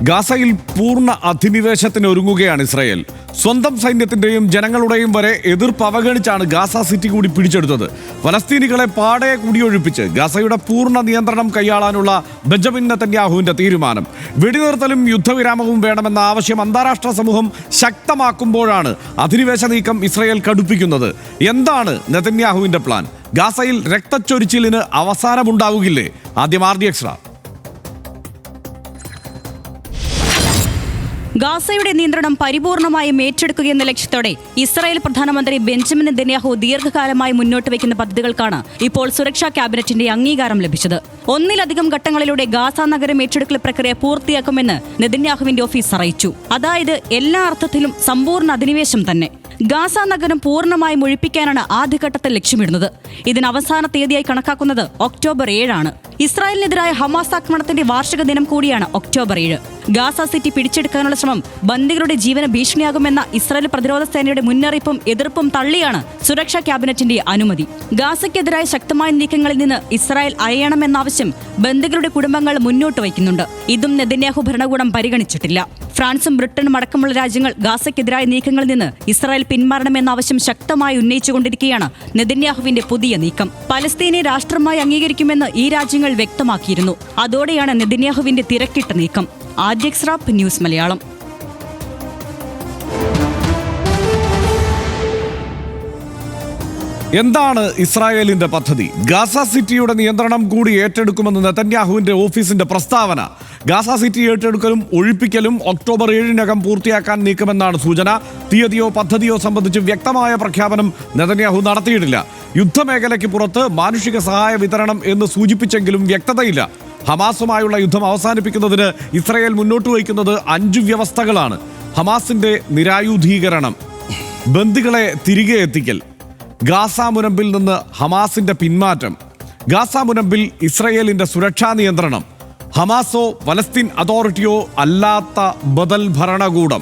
ഗാസയിൽ പൂർണ്ണ അധിനിവേശത്തിന് ഒരുങ്ങുകയാണ് ഇസ്രായേൽ. സ്വന്തം സൈന്യത്തിന്റെയും ജനങ്ങളുടെയും വരെ എതിർപ്പ് അവഗണിച്ചാണ് ഗാസ സിറ്റി കൂടി പിടിച്ചെടുത്തത്. ഫലസ്തീനികളെ പാടെ കൂടിയൊഴിപ്പിച്ച് ഗാസയുടെ പൂർണ്ണ നിയന്ത്രണം കൈയാളാനുള്ള ബെഞ്ചമിൻ നെതന്യാഹുവിന്റെ തീരുമാനം. വെടിനിർത്തലും യുദ്ധവിരാമവും വേണമെന്ന ആവശ്യം അന്താരാഷ്ട്ര സമൂഹം ശക്തമാക്കുമ്പോഴാണ് അധിനിവേശ നീക്കം ഇസ്രായേൽ കടുപ്പിക്കുന്നത്. എന്താണ് നെതന്യാഹുവിന്റെ പ്ലാൻ? ഗാസയിൽ രക്തച്ചൊരിച്ചിലിന് അവസാനമുണ്ടാവുകില്ലേ? ആദ്യം RDX. ഗാസയുടെ നിയന്ത്രണം പരിപൂർണമായും ഏറ്റെടുക്കുകയെന്ന ലക്ഷ്യത്തോടെ ഇസ്രായേൽ പ്രധാനമന്ത്രി ബെഞ്ചമിൻ നെതന്യാഹു ദീർഘകാലമായി മുന്നോട്ട് വയ്ക്കുന്ന പദ്ധതികൾക്കാണ് ഇപ്പോൾ സുരക്ഷാ ക്യാബിനറ്റിന്റെ അംഗീകാരം ലഭിച്ചത്. ഒന്നിലധികം ഘട്ടങ്ങളിലൂടെ ഗാസ നഗരം ഏറ്റെടുക്കൽ പ്രക്രിയ പൂർത്തിയാക്കുമെന്ന് നെതന്യാഹുവിന്റെ ഓഫീസ് അറിയിച്ചു. അതായത് എല്ലാ അർത്ഥത്തിലും സമ്പൂർണ്ണ അധിനിവേശം തന്നെ. ഗാസ നഗരം പൂർണ്ണമായും ഒഴിപ്പിക്കാനാണ് ആദ്യഘട്ടത്തിൽ ലക്ഷ്യമിടുന്നത്. ഇതിന് അവസാന തീയതിയായി കണക്കാക്കുന്നത് ഒക്ടോബർ 7 ഇസ്രായേലിനെതിരായ ഹമാസ് ആക്രമണത്തിന്റെ വാർഷിക ദിനം കൂടിയാണ് ഒക്ടോബർ 7. ഗാസ സിറ്റി പിടിച്ചെടുക്കാനുള്ള ശ്രമം ബന്ദികളുടെ ജീവന് ഭീഷണിയാകുമെന്ന ഇസ്രായേൽ പ്രതിരോധ സേനയുടെ മുന്നറിയിപ്പും എതിർപ്പും തള്ളിയാണ് സുരക്ഷാ ക്യാബിനറ്റിന്റെ അനുമതി. ഗാസയ്ക്കെതിരായ ശക്തമായ നീക്കങ്ങളിൽ നിന്ന് ഇസ്രായേൽ അയയണമെന്നാവശ്യം ബന്ദികളുടെ കുടുംബങ്ങൾ മുന്നോട്ട് വയ്ക്കുന്നുണ്ട്. ഇതും നെതന്യാഹു ഭരണകൂടം പരിഗണിച്ചിട്ടില്ല. ഫ്രാൻസും ബ്രിട്ടനും അടക്കമുള്ള രാജ്യങ്ങൾ ഗാസയ്ക്കെതിരായ നീക്കങ്ങളിൽ നിന്ന് ഇസ്രായേൽ പിന്മാറണമെന്ന ആവശ്യം ശക്തമായി ഉന്നയിച്ചുകൊണ്ടിരിക്കുകയാണ് നെതന്യാഹുവിന്റെ പുതിയ നീക്കം. പലസ്തീനെ രാഷ്ട്രമായി അംഗീകരിക്കുമെന്ന് ഈ രാജ്യങ്ങൾ വ്യക്തമാക്കിയിരുന്നു. അതോടെയാണ് നെതന്യാഹുവിന്റെ തിരക്കിട്ട നീക്കം. RDX news Malayalam. എന്താണ് ഇസ്രായേലിന്റെ പദ്ധതി? ഗാസ സിറ്റിയുടെ നിയന്ത്രണം കൂടി ഏറ്റെടുക്കുമെന്ന് നെതന്യാഹുവിന്റെ ഓഫീസിന്റെ പ്രസ്താവന. ഗാസ സിറ്റി ഏറ്റെടുക്കലും ഒഴിപ്പിക്കലും ഒക്ടോബർ 7 പൂർത്തിയാക്കാൻ നീക്കുമെന്നാണ് സൂചന. തീയതിയോ പദ്ധതിയോ സംബന്ധിച്ച് വ്യക്തമായ പ്രഖ്യാപനം നെതന്യാഹു നടത്തിയിട്ടില്ല. യുദ്ധമേഖലയ്ക്ക് പുറത്ത് മാനുഷിക സഹായ വിതരണം എന്ന് സൂചിപ്പിച്ചെങ്കിലും വ്യക്തതയില്ല. ഹമാസുമായുള്ള യുദ്ധം അവസാനിപ്പിക്കുന്നതിന് ഇസ്രായേൽ മുന്നോട്ട് വയ്ക്കുന്നത് 5 വ്യവസ്ഥകളാണ്. ഹമാസിന്റെ നിരായുധീകരണം, ബന്ദികളെ തിരികെ എത്തിക്കൽ, ഗാസ മുനമ്പിൽ നിന്ന് ഹമാസിന്റെ പിന്മാറ്റം, ഗാസ മുനമ്പിൽ ഇസ്രായേലിന്റെ സുരക്ഷാ നിയന്ത്രണം, ഹമാസോ പലസ്തീൻ അതോറിറ്റിയോ അല്ലാത്ത ബദൽ ഭരണകൂടം.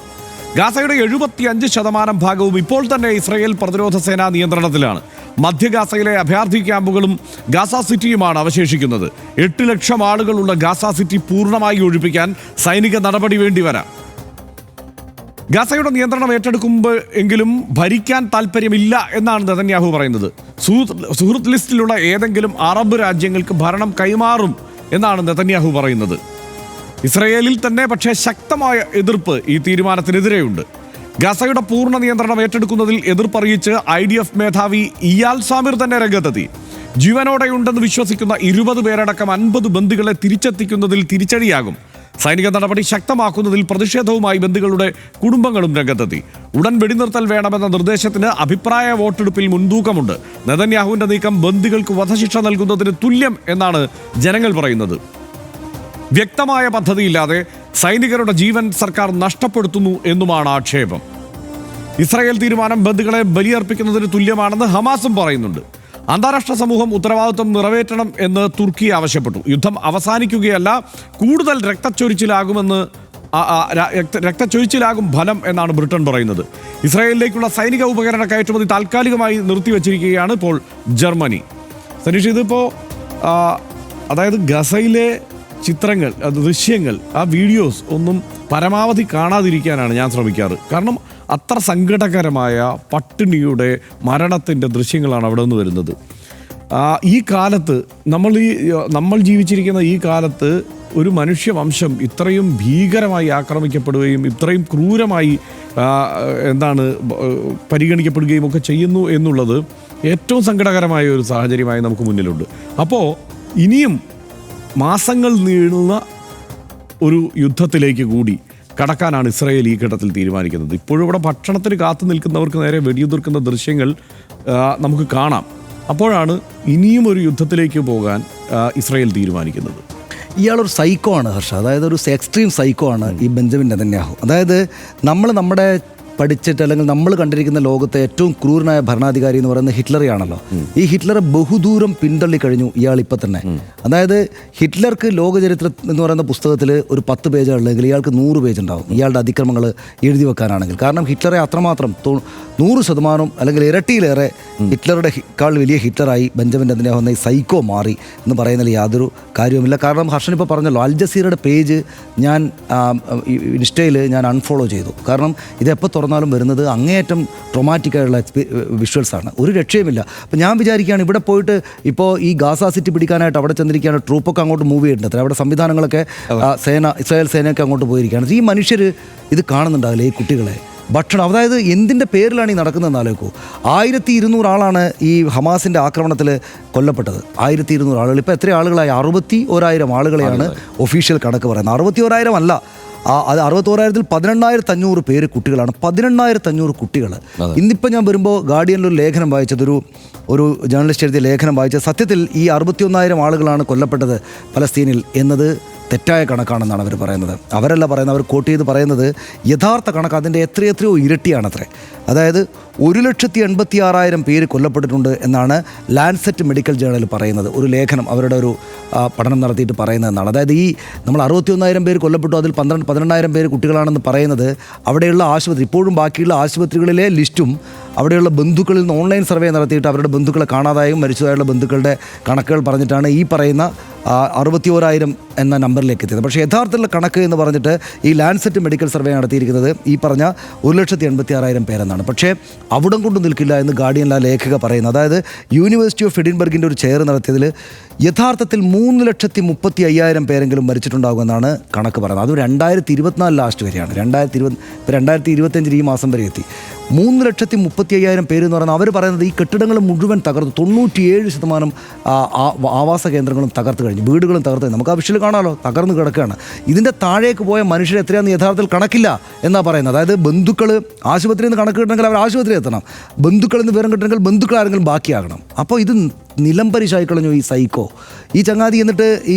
ഗാസയുടെ 75% ഭാഗവും ഇപ്പോൾ തന്നെ ഇസ്രായേൽ പ്രതിരോധ സേനാ നിയന്ത്രണത്തിലാണ്. മധ്യ ഗാസയിലെ അഭയാർത്ഥി ക്യാമ്പുകളും ഗാസ സിറ്റിയുമാണ് അവശേഷിക്കുന്നത്. 8 ലക്ഷം ആളുകളുള്ള ഗാസ സിറ്റി പൂർണ്ണമായി ഒഴിപ്പിക്കാൻ സൈനിക നടപടി വേണ്ടിവരാം. ഗാസയുടെ നിയന്ത്രണം ഏറ്റെടുക്കുമ്പോൾ എങ്കിലും ഭരിക്കാൻ താല്പര്യമില്ല എന്നാണ് നെതന്യാഹു പറയുന്നത്. സുഹൃത്ത് ലിസ്റ്റിലുള്ള ഏതെങ്കിലും അറബ് രാജ്യങ്ങൾക്ക് ഭരണം കൈമാറും എന്നാണ് നെതന്യാഹു പറയുന്നത്. ഇസ്രായേലിൽ തന്നെ പക്ഷേ ശക്തമായ എതിർപ്പ് ഈ തീരുമാനത്തിനെതിരെയുണ്ട്. ഗാസയുടെ പൂർണ്ണ നിയന്ത്രണം ഏറ്റെടുക്കുന്നതിൽ എതിർപ്പറിയിച്ച് IDF മേധാവി ഇയാൽ സാമിർ തന്നെ രംഗത്തെത്തി. ജീവനോടെയുണ്ടെന്ന് വിശ്വസിക്കുന്ന 20 പേരടക്കം 50 ബന്ദികളെ തിരിച്ചെത്തിക്കുന്നതിൽ തിരിച്ചടിയാകും. സൈനിക നടപടി ശക്തമാക്കുന്നതിൽ പ്രതിഷേധവുമായി ബന്ദികളുടെ കുടുംബങ്ങളും രംഗത്തെത്തി. ഉടൻ വെടിനിർത്തൽ വേണമെന്ന നിർദ്ദേശത്തിന് അഭിപ്രായ വോട്ടെടുപ്പിൽ മുൻതൂക്കമുണ്ട്. നെതന്യാഹുവിന്റെ നീക്കം ബന്ദികൾക്ക് വധശിക്ഷ നൽകുന്നതിന് തുല്യം എന്നാണ് ജനങ്ങൾ പറയുന്നത്. വ്യക്തമായ പദ്ധതിയില്ലാതെ സൈനികരുടെ ജീവൻ സർക്കാർ നഷ്ടപ്പെടുത്തുന്നു എന്നുമാണ് ആക്ഷേപം. ഇസ്രായേൽ തീരുമാനം ബന്ദികളെ ബലിയർപ്പിക്കുന്നതിന് തുല്യമാണെന്ന് ഹമാസും പറയുന്നുണ്ട്. അന്താരാഷ്ട്ര സമൂഹം ഉത്തരവാദിത്വം നിറവേറ്റണം എന്ന് തുർക്കി ആവശ്യപ്പെട്ടു. യുദ്ധം അവസാനിക്കുകയല്ല, കൂടുതൽ രക്തച്ചൊരിച്ചിലാകും ഫലം എന്നാണ് ബ്രിട്ടൻ പറയുന്നത്. ഇസ്രായേലിലേക്കുള്ള സൈനിക ഉപകരണ കയറ്റുമതി താൽക്കാലികമായി നിർത്തിവച്ചിരിക്കുകയാണ് ഇപ്പോൾ ജർമ്മനി. സനീഷ്, ഇതിപ്പോൾ അതായത് ഗസയിലെ ചിത്രങ്ങൾ, ദൃശ്യങ്ങൾ, ആ വീഡിയോസ് ഒന്നും പരമാവധി കാണാതിരിക്കാനാണ് ഞാൻ ശ്രമിക്കാറ്. കാരണം അത്ര സങ്കടകരമായ പട്ടിണിയുടെ മരണത്തിൻ്റെ ദൃശ്യങ്ങളാണ് അവിടെ നിന്ന് വരുന്നത്. ഈ കാലത്ത് നമ്മൾ ജീവിച്ചിരിക്കുന്ന ഈ കാലത്ത് ഒരു മനുഷ്യവംശം ഇത്രയും ഭീകരമായി ആക്രമിക്കപ്പെടുകയും ഇത്രയും ക്രൂരമായി പരിഗണിക്കപ്പെടുകയും ഒക്കെ ചെയ്യുന്നു എന്നുള്ളത് ഏറ്റവും സങ്കടകരമായ ഒരു സാഹചര്യമായി നമുക്ക് മുന്നിലുണ്ട്. അപ്പോൾ ഇനിയും മാസങ്ങൾ നീളുന്ന ഒരു യുദ്ധത്തിലേക്ക് കൂടി കടക്കാനാണ് ഇസ്രായേൽ ഈ ഘട്ടത്തിൽ തീരുമാനിക്കുന്നത്. ഇപ്പോഴും ഇവിടെ ഭക്ഷണത്തിന് കാത്തു നിൽക്കുന്നവർക്ക് നേരെ വെടിയുതിർക്കുന്ന ദൃശ്യങ്ങൾ നമുക്ക് കാണാം. അപ്പോഴാണ് ഇനിയും ഒരു യുദ്ധത്തിലേക്ക് പോകാൻ ഇസ്രായേൽ തീരുമാനിക്കുന്നത്. ഇയാളൊരു സൈക്കോ ആണ് ഹർഷ. അതായത് ഒരു എക്സ്ട്രീം സൈക്കോ ആണ് ഈ ബെഞ്ചമിൻ നെതന്യാഹു. അതായത് നമ്മുടെ പഠിച്ചിട്ട് അല്ലെങ്കിൽ നമ്മൾ കണ്ടിരിക്കുന്ന ലോകത്തെ ഏറ്റവും ക്രൂരനായ ഭരണാധികാരി എന്ന് പറയുന്നത് ഹിറ്റ്ലറെയാണല്ലോ. ഈ ഹിറ്റ്ലറെ ബഹുദൂരം പിന്തള്ളി കഴിഞ്ഞു ഇയാൾ ഇപ്പം തന്നെ. അതായത് ഹിറ്റ്ലർക്ക് ലോകചരിത്രം എന്ന് പറയുന്ന പുസ്തകത്തിൽ ഒരു 10 പേജുണ്ടെങ്കിൽ ഇയാൾക്ക് 100 പേജ് ഉണ്ടാവും ഇയാളുടെ അതിക്രമങ്ങൾ എഴുതി വെക്കാനാണെങ്കിൽ. കാരണം ഹിറ്റ്ലറെ അത്രമാത്രം 100% അല്ലെങ്കിൽ ഇരട്ടിയിലേറെ ഹിറ്റ്ലറുടെ ക്കാൾ വലിയ ഹിറ്റ്ലറായി ബെഞ്ചമിൻ നെതന്യാഹു എന്ന ഈ സൈക്കോ മാറി എന്ന് പറയുന്നതിൽ യാതൊരു കാര്യവുമില്ല. കാരണം ഹർഷൻ ഇപ്പോൾ പറഞ്ഞല്ലോ, അൽ ജസീറയുടെ പേജ് ഞാൻ ഇൻസ്റ്റയിൽ ഞാൻ അൺഫോളോ ചെയ്തു. കാരണം ഇതെപ്പോൾ തുറന്നാലും വരുന്നത് അങ്ങേയറ്റം ട്രൊമാറ്റിക്കായുള്ള വിഷ്വൽസാണ്, ഒരു രക്ഷയുമില്ല. അപ്പോൾ ഞാൻ വിചാരിക്കുകയാണ്, ഇവിടെ പോയിട്ട് ഇപ്പോൾ ഈ ഗാസ സിറ്റി പിടിക്കാനായിട്ട് അവിടെ ചെന്നിരിക്കുകയാണ്, ട്രൂപ്പൊക്കെ അങ്ങോട്ട് മൂവ് ചെയ്തിട്ടുണ്ട്, അവിടെ സംവിധാനങ്ങളൊക്കെ ഇസ്രായേൽ സേനയൊക്കെ അങ്ങോട്ട് പോയിരിക്കുകയാണ്. ഈ മനുഷ്യർ ഇത് കാണുന്നുണ്ടാവില്ല, ഈ കുട്ടികളെ ഭക്ഷണം, അതായത് എന്തിൻ്റെ പേരിലാണ് ഈ നടക്കുന്നതെന്ന് ആലോചിക്കൂ. 1200 ആളാണ് ഈ ഹമാസിൻ്റെ ആക്രമണത്തിൽ കൊല്ലപ്പെട്ടത്. 1200 ആളുകൾ. ഇപ്പോൾ എത്ര ആളുകളായി? 61,000 ആളുകളെയാണ് ഒഫീഷ്യൽ കണക്ക് പറയുന്നത്. 61,000 അല്ല, അത് 61,000-ൽ 18,500 പേര് കുട്ടികളാണ്. 18,500 കുട്ടികൾ. ഇന്നിപ്പോൾ ഞാൻ വരുമ്പോൾ ഗാർഡിയനിലൊരു ലേഖനം വായിച്ചത്, ഒരു ജേർണലിസ്റ്റ് എഴുതിയ ലേഖനം വായിച്ചത്, സത്യത്തിൽ ഈ 61,000 ആളുകളാണ് കൊല്ലപ്പെട്ടത് പലസ്തീനിൽ എന്നത് തെറ്റായ കണക്കാണെന്നാണ് അവർ പറയുന്നത്. അവരല്ല പറയുന്നത്, അവർ കോട്ട് ചെയ്ത് പറയുന്നത് യഥാർത്ഥ കണക്ക് അതിൻ്റെ എത്രയോ ഇരട്ടിയാണത്രേ. അതായത് 1,86,000 പേര് കൊല്ലപ്പെട്ടിട്ടുണ്ട് എന്നാണ് ലാൻസെറ്റ് മെഡിക്കൽ ജേണൽ പറയുന്നത്. ഒരു ലേഖനം അവരുടെ ഒരു പഠനം നടത്തിയിട്ട് പറയുന്നതെന്നാണ്. അതായത് ഈ നമ്മൾ 61,000 പേര് കൊല്ലപ്പെട്ടു, അതിൽ 12,000 പേര് കുട്ടികളാണെന്ന് പറയുന്നത് അവിടെയുള്ള ആശുപത്രി, ഇപ്പോഴും ബാക്കിയുള്ള ആശുപത്രികളിലെ ലിസ്റ്റും അവിടെയുള്ള ബന്ധുക്കളിൽ നിന്ന് ഓൺലൈൻ സർവേ നടത്തിയിട്ട് അവരുടെ ബന്ധുക്കളെ കാണാതായും മരിച്ചതായുള്ള ബന്ധുക്കളുടെ കണക്കുകൾ പറഞ്ഞിട്ടാണ് ഈ പറയുന്ന 61,000 എന്ന നമ്പറിലേക്ക് എത്തിയത്. പക്ഷേ യഥാർത്ഥത്തിലുള്ള കണക്ക് എന്ന് പറഞ്ഞിട്ട് ഈ ലാൻസെറ്റ് മെഡിക്കൽ സർവേ നടത്തിയിരിക്കുന്നത് ഈ പറഞ്ഞ 1,86,000 പേരെന്നാണ്. പക്ഷേ അവിടം കൊണ്ട് നിൽക്കില്ല എന്ന് ഗാർഡിയനിലെ ലേഖക പറയുന്നത്. അതായത് യൂണിവേഴ്സിറ്റി ഓഫ് എഡിൻബർഗിൻ്റെ ഒരു ചെയർ നടത്തിയതിൽ യഥാർത്ഥത്തിൽ 3,35,000 പേരെങ്കിലും മരിച്ചിട്ടുണ്ടാകുമെന്നാണ് കണക്ക് പറയുന്നത്. അത് 2024 ലാസ്റ്റ് വരെയാണ്. 2025 ഈ മാസം വരെ എത്തി. 3,35,000 പേര് എന്ന് പറയുന്നത് അവർ പറയുന്നത് ഈ കെട്ടിടങ്ങൾ മുഴുവൻ തകർന്നു. 97% ആവാസ കേന്ദ്രങ്ങളും തകർത്ത് കഴിഞ്ഞു, വീടുകളും തകർത്ത്. നമുക്ക് ആ വിഷയം കാണാമല്ലോ, തകർന്ന് കിടക്കുകയാണ്. ഇതിൻ്റെ താഴേക്ക് പോയ മനുഷ്യർ എത്രയാണെന്ന് യഥാർത്ഥത്തിൽ കണക്കില്ല എന്നാണ് പറയുന്നത്. അതായത് ബന്ധുക്കൾ ആശുപത്രിയിൽ നിന്ന് കണക്ക് കിട്ടണമെങ്കിൽ അവർ ആശുപത്രിയിൽ എത്തണം, ബന്ധുക്കളിൽ നിന്ന് വിവരം കിട്ടണമെങ്കിൽ ബന്ധുക്കൾ ആരെങ്കിലും ബാക്കിയാകണം. അപ്പോൾ ഇത് നിലംപരിശായി കളഞ്ഞു ഈ സൈക്കോ, ഈ ചങ്ങാതി. എന്നിട്ട്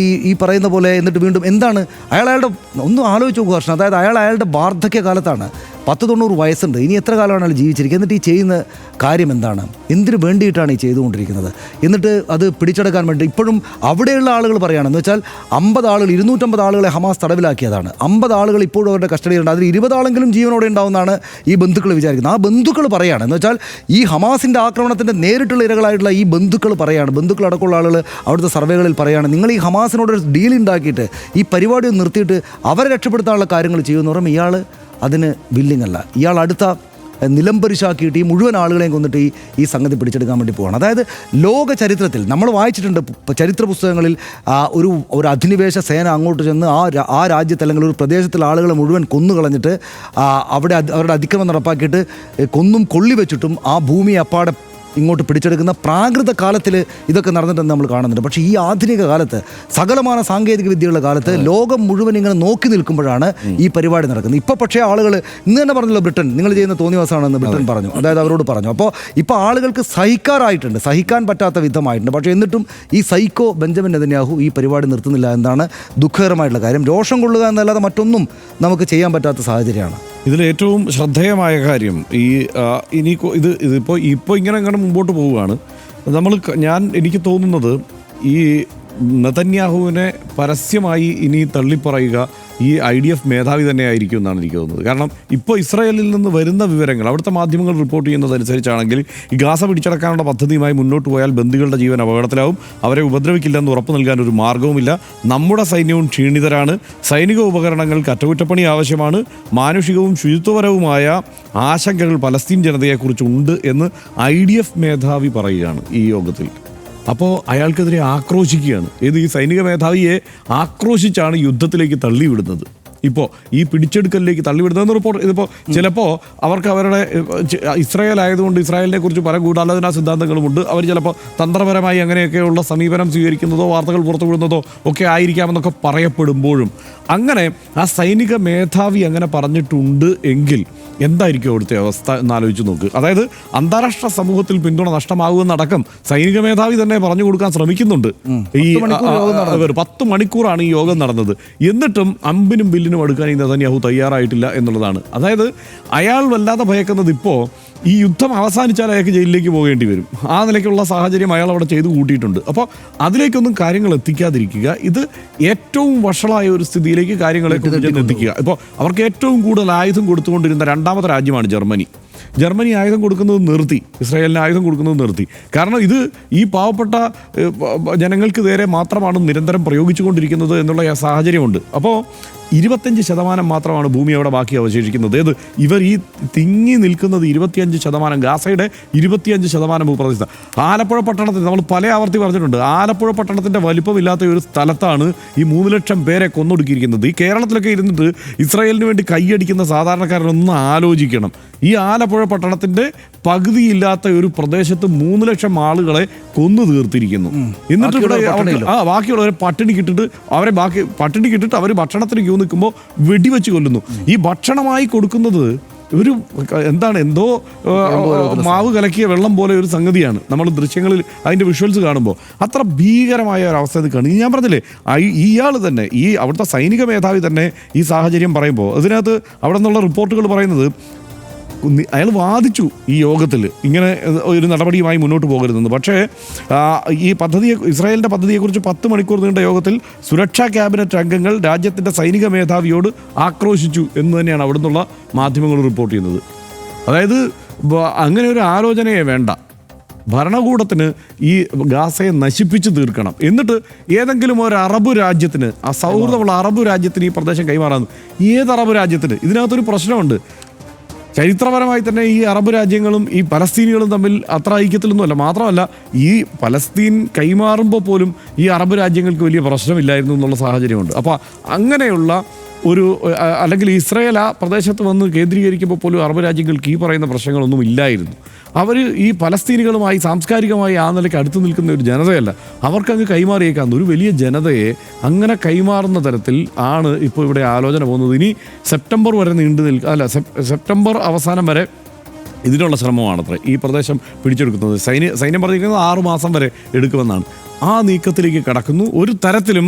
ഈ പറയുന്ന പോലെ എന്നിട്ട് വീണ്ടും എന്താണ് അയാളുടെ ഒന്നും ആലോചിച്ച് നോക്കുക ഹർഷൻ. അതായത് അയാളുടെ വാർദ്ധക്യകാലത്താണ്, 90 വയസ്സുണ്ട്, ഇനി എത്ര കാലമാണ് അയാൾ ജീവിച്ചിരിക്കുക. എന്നിട്ട് ഈ ചെയ്യുന്ന കാര്യം എന്താണ്, എന്തിനു വേണ്ടിയിട്ടാണ് ഈ ചെയ്തുകൊണ്ടിരിക്കുന്നത്? എന്നിട്ട് അത് പിടിച്ചെടുക്കാൻ വേണ്ടി ഇപ്പോഴും അവിടെയുള്ള ആളുകൾ പറയുകയാണെന്ന് വെച്ചാൽ 50 ആളുകൾ 250 ആളുകളെ ഹമാസ് തടവിലാക്കിയതാണ്. 50 ആളുകൾ ഇപ്പോഴും അവരുടെ കസ്റ്റഡിയിലുണ്ട്. അതിൽ 20 ആളെങ്കിലും ജീവനോടെ ഉണ്ടാവുമെന്നാണ് ഈ ബന്ധുക്കൾ വിചാരിക്കുന്നത്. ആ ബന്ധുക്കൾ പറയുകയാണ് എന്ന് വെച്ചാൽ ഈ ഹമാസിൻ്റെ ആക്രമണത്തിൻ്റെ നേരിട്ടുള്ള ഇരകളായിട്ടുള്ള ഈ ബന്ധുക്കൾ പറയുകയാണ്, ബന്ധുക്കളടക്കമുള്ള ആളുകൾ അവിടുത്തെ സർവേകളിൽ പറയുകയാണ്, നിങ്ങൾ ഈ ഹമാസിനോട് ഒരു ഡീൽ ഉണ്ടാക്കിയിട്ട് ഈ പരിപാടി ഒന്ന് നിർത്തിയിട്ട് അവരെ രക്ഷപ്പെടുത്താനുള്ള കാര്യങ്ങൾ ചെയ്യുമെന്ന് പറയുമ്പോൾ ഇയാൾ അതിന് വില്ലിങ് അല്ല. ഇയാൾ അടുത്ത നിലംപരിശാക്കിയിട്ട് ഈ മുഴുവൻ ആളുകളെയും കൊന്നിട്ട് ഈ സംഗതി പിടിച്ചെടുക്കാൻ വേണ്ടി പോവാണ്. അതായത് ലോക ചരിത്രത്തിൽ നമ്മൾ വായിച്ചിട്ടുണ്ട് ചരിത്ര പുസ്തകങ്ങളിൽ ഒരു അധിനിവേശ സേന അങ്ങോട്ട് ചെന്ന് ആ രാജ്യത്ത് അല്ലെങ്കിൽ ഒരു പ്രദേശത്തിലെ ആളുകളെ മുഴുവൻ കൊന്നുകളഞ്ഞിട്ട് അവിടെ അവരുടെ അതിക്രമം നടപ്പാക്കിയിട്ട് കൊന്നും കൊള്ളിവെച്ചിട്ടും ആ ഭൂമി അപ്പാടെ ഇങ്ങോട്ട് പിടിച്ചെടുക്കുന്ന പ്രാകൃത കാലത്തിൽ ഇതൊക്കെ നടന്നിട്ടെന്ന് നമ്മൾ കാണുന്നുണ്ട്. പക്ഷേ ഈ ആധുനിക കാലത്ത് സകലമാന സാങ്കേതിക വിദ്യകളുടെ കാലത്ത് ലോകം മുഴുവൻ ഇങ്ങനെ നോക്കി നിൽക്കുമ്പോഴാണ് ഈ പരിപാടി നടക്കുന്നത്. ഇപ്പോൾ പക്ഷേ ആളുകൾ ഇന്ന് തന്നെ പറഞ്ഞല്ലോ, ബ്രിട്ടൻ നിങ്ങൾ ചെയ്യുന്ന തോന്നിവാസമാണെന്ന് ബ്രിട്ടൻ പറഞ്ഞു, അതായത് അവരോട് പറഞ്ഞു. അപ്പോൾ ഇപ്പോൾ ആളുകൾക്ക് സഹിക്കാൻ പറ്റാത്ത വിധമായിട്ടുണ്ട്. പക്ഷേ എന്നിട്ടും ഈ സൈക്കോ ബെഞ്ചമിൻ നെതന്യാഹു ഈ പരിപാടി നിർത്തുന്നില്ല എന്നതാണ് ദുഃഖകരമായിട്ടുള്ള കാര്യം. രോഷം കൊള്ളുക എന്നല്ലാതെ മറ്റൊന്നും നമുക്ക് ചെയ്യാൻ പറ്റാത്ത സാഹചര്യമാണ്. ഇതിലേറ്റവും ശ്രദ്ധേയമായ കാര്യം ഇപ്പോൾ ഇങ്ങനെ മുമ്പോട്ട് പോവുകയാണ്. എനിക്ക് തോന്നുന്നത് ഈ നെതന്യാഹുവിനെ പരസ്യമായി ഇനി തള്ളിപ്പറയുക ഈ IDF മേധാവി തന്നെ ആയിരിക്കും എന്നാണ് എനിക്ക് തോന്നുന്നത്. കാരണം ഇപ്പോൾ ഇസ്രായേലിൽ നിന്ന് വരുന്ന വിവരങ്ങൾ, അവിടുത്തെ മാധ്യമങ്ങൾ റിപ്പോർട്ട് ചെയ്യുന്നതനുസരിച്ചാണെങ്കിൽ ഈ ഗാസ പിടിച്ചടക്കാനുള്ള പദ്ധതിയുമായി മുന്നോട്ട് പോയാൽ ബന്ധുക്കളുടെ ജീവൻ അപകടത്തിലാവും, അവരെ ഉപദ്രവിക്കില്ലെന്ന് ഉറപ്പ് നൽകാൻ ഒരു മാർഗവുമില്ല, നമ്മുടെ സൈന്യവും ക്ഷീണിതരാണ്, സൈനിക ഉപകരണങ്ങൾക്ക് അറ്റകുറ്റപ്പണി ആവശ്യമാണ്, മാനുഷികവും ശുചിത്വപരവുമായ ആശങ്കകൾ പലസ്തീൻ ജനതയെക്കുറിച്ചുണ്ട് എന്ന് IDF മേധാവി പറയുകയാണ് ഈ യോഗത്തിൽ. അപ്പോൾ അയാൾക്കെതിരെ ആക്രോശിക്കുകയാണ്. ഈ സൈനിക മേധാവിയെ ആക്രോശിച്ചാണ് യുദ്ധത്തിലേക്ക് തള്ളിവിടുന്നത്. ഇപ്പോൾ ഈ പിടിച്ചെടുക്കലിലേക്ക് തള്ളിവിടുന്നതെന്ന് റിപ്പോർട്ട്. ഇതിപ്പോൾ ചിലപ്പോൾ അവർക്ക് അവരുടെ ഇസ്രായേൽ ആയതുകൊണ്ട് ഇസ്രായേലിനെ കുറിച്ച് പല ഗൂഢാലോചനാ സിദ്ധാന്തങ്ങളുമുണ്ട്. അവർ ചിലപ്പോൾ തന്ത്രപരമായി അങ്ങനെയൊക്കെയുള്ള സമീപനം സ്വീകരിക്കുന്നതോ വാർത്തകൾ പുറത്തുവിടുന്നതോ ഒക്കെ ആയിരിക്കാമെന്നൊക്കെ പറയപ്പെടുമ്പോഴും അങ്ങനെ ആ സൈനിക മേധാവി അങ്ങനെ പറഞ്ഞിട്ടുണ്ട് എങ്കിൽ എന്തായിരിക്കും അവിടുത്തെ അവസ്ഥ എന്നാലോചിച്ച് നോക്ക്. അതായത് അന്താരാഷ്ട്ര സമൂഹത്തിൽ പിന്തുണ നഷ്ടമാകുമെന്നടക്കം സൈനിക മേധാവി തന്നെ പറഞ്ഞു കൊടുക്കാൻ ശ്രമിക്കുന്നുണ്ട്. ഈ 10 മണിക്കൂറാണ് ഈ യോഗം നടന്നത്. എന്നിട്ടും അമ്പിനും ബില്ലിനും അടുക്കാൻ ഈ നെതന്യാഹു തയ്യാറായിട്ടില്ല എന്നുള്ളതാണ്. അതായത് അയാൾ വല്ലാതെ ഭയക്കുന്നത് ഇപ്പോൾ ഈ യുദ്ധം അവസാനിച്ചാൽ അയാൾക്ക് ജയിലിലേക്ക് പോകേണ്ടി വരും. ആ നിലയ്ക്കുള്ള സാഹചര്യം അയാൾ അവിടെ ചെയ്തു കൂട്ടിയിട്ടുണ്ട്. അപ്പോൾ അതിലേക്കൊന്നും കാര്യങ്ങൾ എത്തിക്കാതിരിക്കുക, ഇത് ഏറ്റവും വഷളായ ഒരു സ്ഥിതിയിലേക്ക് കാര്യങ്ങളെ എത്തിക്കുക. ഇപ്പോൾ അവർക്ക് ഏറ്റവും കൂടുതൽ ആയുധം കൊടുത്തുകൊണ്ടിരുന്ന രണ്ടാമത്തെ രാജ്യമാണ് ജർമ്മനി. ജർമ്മനി ആയുധം കൊടുക്കുന്നത് നിർത്തി, ഇസ്രായേലിന് ആയുധം കൊടുക്കുന്നത് നിർത്തി. കാരണം ഇത് ഈ പാവപ്പെട്ട ജനങ്ങൾക്ക് നേരെ മാത്രമാണ് നിരന്തരം പ്രയോഗിച്ചുകൊണ്ടിരിക്കുന്നത് എന്നുള്ള സാഹചര്യമുണ്ട്. അപ്പോൾ 25% മാത്രമാണ് ഭൂമി അവിടെ ബാക്കി അവശേഷിക്കുന്നത്. ഇവർ ഈ തിങ്ങി നിൽക്കുന്നത് 25%, ഗാസയുടെ 25% ഭൂപ്രദേശത്ത്. ആലപ്പുഴ പട്ടണത്തിൽ നമ്മൾ പല ആവർത്തി പറഞ്ഞിട്ടുണ്ട്, ആലപ്പുഴ പട്ടണത്തിൻ്റെ വലിപ്പമില്ലാത്ത ഒരു സ്ഥലത്താണ് ഈ 3 ലക്ഷം പേരെ കൊന്നൊടുക്കിയിരിക്കുന്നത്. ഈ കേരളത്തിലൊക്കെ ഇരുന്നിട്ട് ഇസ്രായേലിന് വേണ്ടി കൈയടിക്കുന്ന സാധാരണക്കാരനൊന്ന് ആലോചിക്കണം. ഈ ആലപ്പുഴ പട്ടണത്തിൻ്റെ പകുതിയില്ലാത്ത ഒരു പ്രദേശത്ത് 3 ലക്ഷം ആളുകളെ കൊന്നു തീർത്തിരിക്കുന്നു. എന്നിട്ട് ഇവിടെ ബാക്കിയുള്ളവരെ പട്ടിണിക്കിട്ടിട്ട് അവർ ഭക്ഷണത്തിന് ക്യൂ നിൽക്കുമ്പോൾ വെടിവെച്ച് കൊല്ലുന്നു. ഈ ഭക്ഷണമായി കൊടുക്കുന്നത് ഒരു എന്തോ മാവ് കലക്കിയ വെള്ളം പോലെ ഒരു സംഗതിയാണ്. നമ്മൾ ദൃശ്യങ്ങളിൽ അതിൻ്റെ വിഷ്വൽസ് കാണുമ്പോൾ അത്ര ഭീകരമായ ഒരു അവസ്ഥ കാണും. ഞാൻ പറഞ്ഞില്ലേ, ഇയാൾ തന്നെ ഈ അവിടുത്തെ സൈനിക മേധാവി തന്നെ ഈ സാഹചര്യം പറയുമ്പോൾ അതിനകത്ത് അവിടെ നിന്നുള്ള റിപ്പോർട്ടുകൾ പറയുന്നത് അയാൾ വാദിച്ചു ഈ യോഗത്തിൽ ഇങ്ങനെ ഒരു നടപടിയുമായി മുന്നോട്ട് പോകരുതെന്ന്. പക്ഷേ ഈ ഇസ്രായേലിൻ്റെ പദ്ധതിയെക്കുറിച്ച് 10 മണിക്കൂർ നീണ്ട യോഗത്തിൽ സുരക്ഷാ ക്യാബിനറ്റ് അംഗങ്ങൾ രാജ്യത്തിൻ്റെ സൈനിക മേധാവിയോട് ആക്രോശിച്ചു എന്ന് തന്നെയാണ് അവിടെ നിന്നുള്ള മാധ്യമങ്ങൾ റിപ്പോർട്ട് ചെയ്യുന്നത്. അതായത് അങ്ങനെ ഒരു ആലോചനയെ വേണ്ട, ഭരണകൂടത്തിന് ഈ ഗാസയെ നശിപ്പിച്ച് തീർക്കണം. എന്നിട്ട് ഏതെങ്കിലും ഒരു അറബ് രാജ്യത്തിന്, ആ സൗഹൃദമുള്ള അറബ് രാജ്യത്തിന് ഈ പ്രദേശം കൈമാറാൻ. ഏത് അറബ് രാജ്യത്തിന്? ഇതിനകത്തൊരു പ്രശ്നമുണ്ട്. ചരിത്രപരമായി തന്നെ ഈ അറബ് രാജ്യങ്ങളും ഈ പലസ്തീനികളും തമ്മിൽ അത്ര ഐക്യത്തിലൊന്നുമല്ല. മാത്രമല്ല, ഈ പലസ്തീൻ കൈമാറുമ്പോൾ പോലും ഈ അറബ് രാജ്യങ്ങൾക്ക് വലിയ പ്രശ്നമില്ലായിരുന്നു എന്നുള്ള സാഹചര്യമുണ്ട്. അപ്പോൾ അങ്ങനെയുള്ള അല്ലെങ്കിൽ ഇസ്രായേൽ ആ പ്രദേശത്ത് വന്ന് കേന്ദ്രീകരിക്കുമ്പോൾ പോലും അറബ് രാജ്യങ്ങൾക്ക് ഈ പറയുന്ന പ്രശ്നങ്ങളൊന്നും ഇല്ലായിരുന്നു. അവർ ഈ പലസ്തീനികളുമായി സാംസ്കാരികമായി ആ നിലയ്ക്ക് അടുത്ത് നിൽക്കുന്ന ഒരു ജനതയല്ല. അവർക്കങ്ങ് കൈമാറിയേക്കാവുന്ന ഒരു വലിയ ജനതയെ അങ്ങനെ കൈമാറുന്ന തരത്തിൽ ആണ് ഇപ്പോൾ ഇവിടെ ആലോചന പോകുന്നത്. ഇനി സെപ്റ്റംബർ വരെ സെപ്റ്റംബർ അവസാനം വരെ ഇതിനുള്ള ശ്രമമാണത്രേ ഈ പ്രദേശം പിടിച്ചെടുക്കുന്നത്. സൈന്യം പറഞ്ഞിരിക്കുന്നത് 6 മാസം വരെ എടുക്കുമെന്നാണ്. ആ നീക്കത്തിലേക്ക് കടക്കുന്നു. ഒരു തരത്തിലും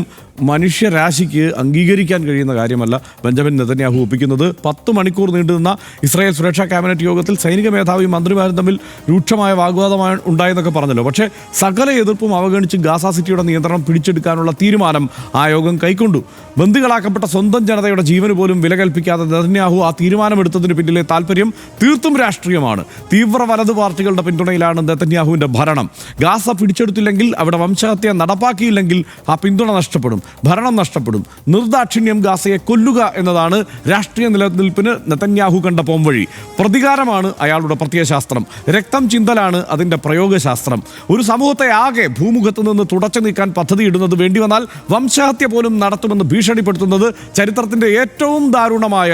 മനുഷ്യരാശിക്ക് അംഗീകരിക്കാൻ കഴിയുന്ന കാര്യമല്ല ബെഞ്ചമിൻ നെതന്യാഹു ഒപ്പിക്കുന്നത്. 10 മണിക്കൂർ നീണ്ടുനിന്ന ഇസ്രായേൽ സുരക്ഷാ ക്യാബിനറ്റ് യോഗത്തിൽ സൈനിക മേധാവിയും മന്ത്രിമാരും തമ്മിൽ രൂക്ഷമായ വാഗ്വാദമാണ് ഉണ്ടായെന്നൊക്കെ പറഞ്ഞല്ലോ. പക്ഷേ സകല എതിർപ്പും അവഗണിച്ച് ഗാസ സിറ്റിയുടെ നിയന്ത്രണം പിടിച്ചെടുക്കാനുള്ള തീരുമാനം ആ യോഗം കൈക്കൊണ്ടു. ബന്ദികളാക്കപ്പെട്ട സ്വന്തം ജനതയുടെ ജീവന് പോലും വില കൽപ്പിക്കാതെ നെതന്യാഹു ആ തീരുമാനമെടുത്തതിന് പിന്നിലെ താല്പര്യം തീർത്തും രാഷ്ട്രീയമാണ്. തീവ്ര വലതു പാർട്ടികളുടെ പിന്തുണയിലാണ് നെതന്യാഹുവിൻ്റെ ഭരണം. ഗാസ പിടിച്ചെടുത്തില്ലെങ്കിൽ, അവിടെ വംശഹത്യ നടപ്പാക്കിയില്ലെങ്കിൽ ആ പിന്തുണ നഷ്ടപ്പെടും, ഭരണം നഷ്ടപ്പെടും. നിർദാക്ഷിണ്യം ഗാസയെ കൊല്ലുക എന്നതാണ് രാഷ്ട്രീയ നിലനിൽപ്പിന് നെതന്യാഹു കണ്ട പോംവഴി. പ്രതികാരമാണ് അയാളുടെ പ്രത്യയശാസ്ത്രം, രക്തം ചിന്തലാണ് അതിൻ്റെ പ്രയോഗശാസ്ത്രം. ഒരു സമൂഹത്തെ ആകെ ഭൂമുഖത്ത് നിന്ന് തുടച്ചു നീക്കാൻ പദ്ധതി ഇടുന്നത്, വേണ്ടി വന്നാൽ വംശഹത്യ പോലും നടത്തുമെന്ന് ഭീഷണിപ്പെടുത്തുന്നത് ചരിത്രത്തിൻ്റെ ഏറ്റവും ദാരുണമായ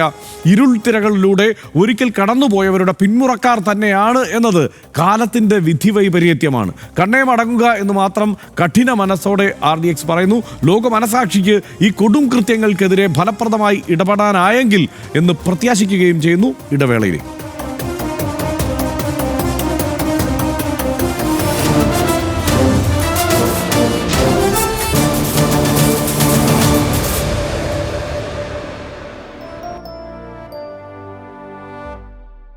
ഇരുൾ തിരകളിലൂടെ ഒരിക്കൽ കടന്നുപോയവരുടെ പിന്മുറക്കാർ തന്നെയാണ് എന്നത് കാലത്തിൻ്റെ വിധി വൈപരീത്യമാണ്. കണ്ണേ മടങ്ങുക എന്ന് മാത്രം കഠിന മനസ്സോടെ RDX പറയുന്നു. ലോക മനസാക്ഷിക്ക് ഈ കൊടും കൃത്യങ്ങൾക്കെതിരെ ഫലപ്രദമായി ഇടപെടാനായെങ്കിൽ എന്ന് പ്രത്യാശിക്കുകയും ചെയ്യുന്നു. ഇടവേളയിൽ